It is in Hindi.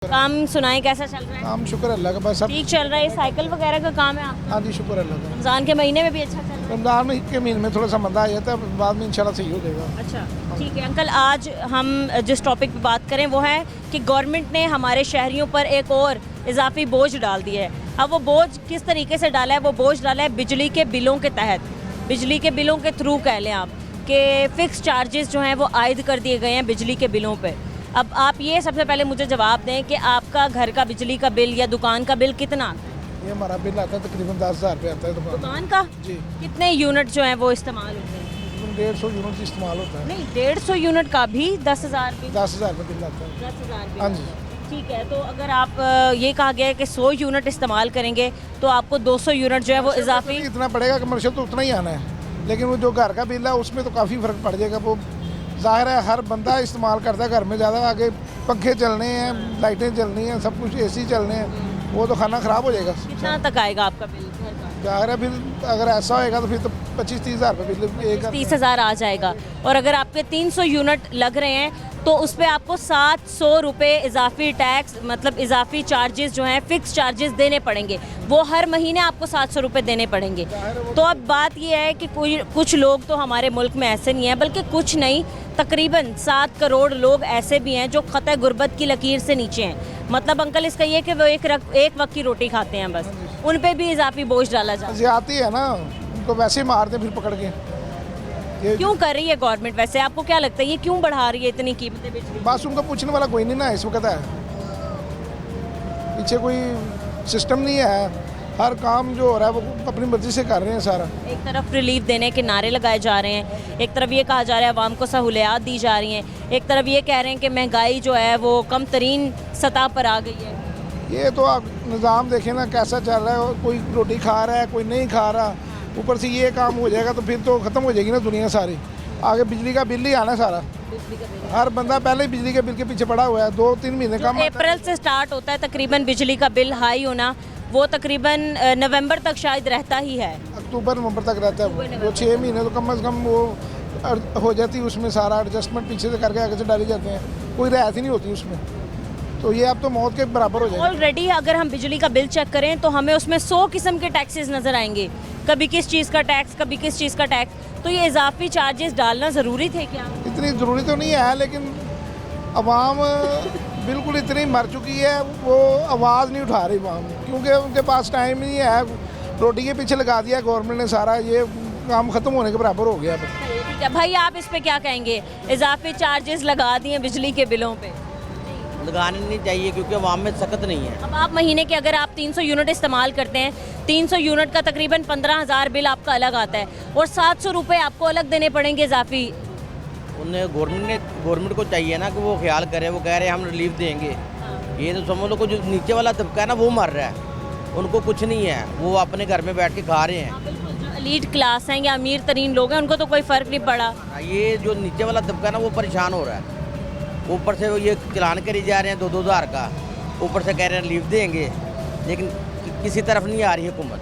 काम सुनाए, कैसा चल रहा है? काम शुक्र अल्लाह का, बस सब ठीक चल रहा है। साइकिल वगैरह का काम है आपका? हाँ जी, शुक्र अल्लाह का। रमज़ान के महीने में भी अच्छा चल रहा है? रमज़ान के महीने में थोड़ा सा मंदा आ जाता है, बाद में इंशाल्लाह सही हो जाएगा। अच्छा, ठीक है अंकल। आज हम जिस टॉपिक पे बात करें वो है कि गवर्नमेंट ने हमारे शहरियों पर एक और इजाफी बोझ डाल दिया है। अब वो बोझ किस तरीके से डाला है? वो बोझ डाला है बिजली के बिलों के तहत, बिजली के बिलों के थ्रू कह लें आप, कि फ़िक्स चार्जेस जो हैं वो आयद कर दिए गए हैं बिजली के बिलों पे। अब आप ये सबसे पहले मुझे जवाब दें कि आपका घर का बिजली का बिल या दुकान का बिल कितना आता है? ये हमारा बिल आता है तकरीबन 10,000 रुपये आता है दुकान का? जी। कितने यूनिट जो हैं वो इस्तेमाल होते हैं? तकरीबन 150 यूनिट इस्तेमाल होता है। नहीं, 150 यूनिट का भी 10,000 बिल? 10,000 रुपये बिल आता है। 10,000 बिल। हाँ जी। ठीक है, तो अगर आप ये कहा गया है कि 100 यूनिट इस्तेमाल करेंगे तो आपको 200 यूनिट जो है वो इजाफी इतना पड़ेगा, कमर्शियल तो उतना ही आना है, लेकिन वो जो घर का बिल है उसमें तो काफ़ी फ़र्क पड़ जाएगा। वो ज़ाहिर है हर बंदा इस्तेमाल करता है घर में ज़्यादा, आगे पंखे चलने हैं, लाइटें चलनी हैं, सब कुछ AC चलने हैं, वो तो खाना ख़राब हो जाएगा। कितना तक आएगा आपका बिल घर का? ज़ाहिर है बिल अगर ऐसा होएगा तो फिर तो 25-30 हज़ार रुपये बिल एक 30,000 आ जाएगा। और अगर आपके 300 यूनिट लग रहे हैं तो उस पर आपको 700 रुपये इजाफी टैक्स, मतलब इजाफी चार्जेस जो हैं, फ़िक्स चार्जेस देने पड़ेंगे। वो हर महीने आपको 700 रुपये देने पड़ेंगे। तो अब बात ये है कि कुछ लोग तो हमारे मुल्क में ऐसे नहीं हैं, बल्कि कुछ नहीं, तकरीबन 7 करोड़ लोग ऐसे भी हैं जो ख़तरे गुर्बत की लकीर से नीचे हैं। मतलब अंकल इसका ये कि वो एक वक्त की रोटी खाते हैं बस, उन पे भी इजाफी बोझ डाला जाता है। ज़्यादती है ना, उनको वैसे ही मार दें फिर पकड़ के। ये क्यों कर रही है गवर्नमेंट? वैसे आपको क्या लगता है ये क्यों बढ़ा रही है इतनी कीमतें बिजली की? बस उनको पूछने वाला कोई नहीं ना इस वक्त है, पीछे कोई सिस्टम नहीं है, हर काम जो हो रहा है वो अपनी मर्जी से कर रहे हैं सारा। एक तरफ रिलीफ देने के नारे लगाए जा रहे हैं, एक तरफ ये कहा जा रहा है आवाम को सहूलियात दी जा रही हैं, एक तरफ ये कह रहे हैं कि महंगाई जो है वो कम तरीन सतह पर आ गई है। ये तो आप निज़ाम देखें ना कैसा चल रहा है, कोई रोटी खा रहा है, कोई नहीं खा रहा, ऊपर से ये काम हो जाएगा तो फिर तो ख़त्म हो जाएगी ना दुनिया सारी। आगे बिजली का बिल ही आना सारा, हर बंदा पहले ही बिजली के बिल के पीछे पड़ा हुआ है। 2-3 महीने कम अप्रैल से स्टार्ट होता है तकरीबन बिजली का बिल हाई होना, वो तकरीबन नवंबर तक शायद रहता ही है, अक्टूबर नवंबर तक रहता है वो 6 महीने तो कम से कम वो हो जाती है, उसमें सारा एडजस्टमेंट पीछे से करके आगे से डाले जाते हैं, कोई रियायत ही नहीं होती उसमें। तो ये अब तो मौत के बराबर हो जाएगा। ऑलरेडी अगर हम बिजली का बिल चेक करें तो हमें उसमें 100 किस्म के टैक्सेस नज़र आएंगे, कभी किस चीज़ का टैक्स, कभी किस चीज़ का टैक्स। तो ये इजाफी चार्जेस डालना ज़रूरी थे क्या? इतनी ज़रूरी तो नहीं है, लेकिन अवाम बिल्कुल इतनी मर चुकी है, वो आवाज़ नहीं उठा रही अवाम, क्योंकि उनके पास टाइम नहीं है। रोटी के पीछे लगा दिया गवर्नमेंट ने सारा, ये काम ख़त्म होने के बराबर हो गया। ठीक है भाई, आप इस पे क्या कहेंगे? इजाफी चार्जेस लगा दिए बिजली के बिलों पे। लगाने नहीं चाहिए क्योंकि अवाम में सख्त नहीं है। अब आप महीने के अगर आप 300 यूनिट इस्तेमाल करते हैं, 300 यूनिट का तकरीबन 15,000 बिल आपका अलग आता है और 700 रुपये आपको अलग देने पड़ेंगे इजाफी। उन्हें गवर्नमेंट को चाहिए ना कि वो ख्याल करे, वो कह रहे हैं हम रिलीफ देंगे, ये तो समझ लो को जो नीचे वाला तबका है ना वो मर रहा है, उनको कुछ नहीं है, वो अपने घर में बैठ के खा रहे हैं। जो एलीट क्लास हैं या अमीर तरीन लोग हैं उनको तो कोई फ़र्क नहीं पड़ा। ये जो नीचे वाला तबका है ना वो परेशान हो रहा है, ऊपर से वो ये चलान करी जा रहे हैं 2-2 हज़ार का, ऊपर से कह रहे हैं रिलीफ देंगे, लेकिन किसी तरफ नहीं आ रही हुकूमत।